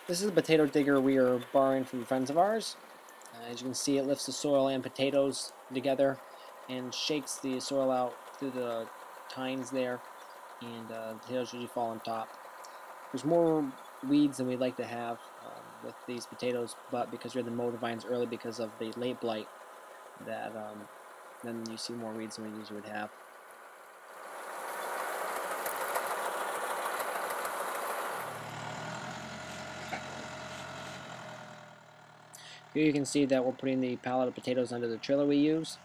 This is a potato digger we are borrowing from friends of ours. As you can see, it lifts the soil and potatoes together and shakes the soil out through the tines there, and the potatoes usually fall on top. There's more weeds than we'd like to have with these potatoes, but because we had to mow the vines early because of the late blight, that then you see more weeds than we usually would have. Here you can see that we're putting the pallet of potatoes under the trailer we use.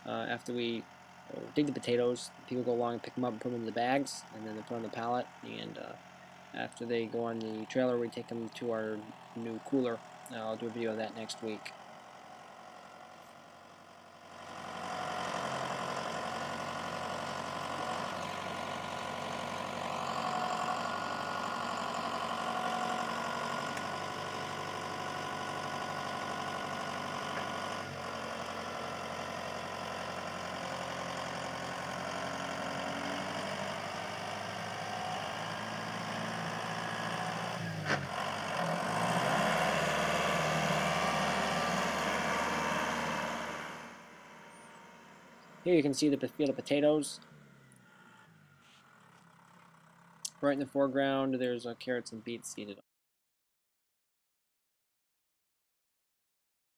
After we dig the potatoes, people go along and pick them up and put them in the bags, and then they put on the pallet. And after they go on the trailer, we take them to our new cooler. I'll do a video of that next week. Here you can see the field of potatoes. Right in the foreground, there's carrots and beets seeded.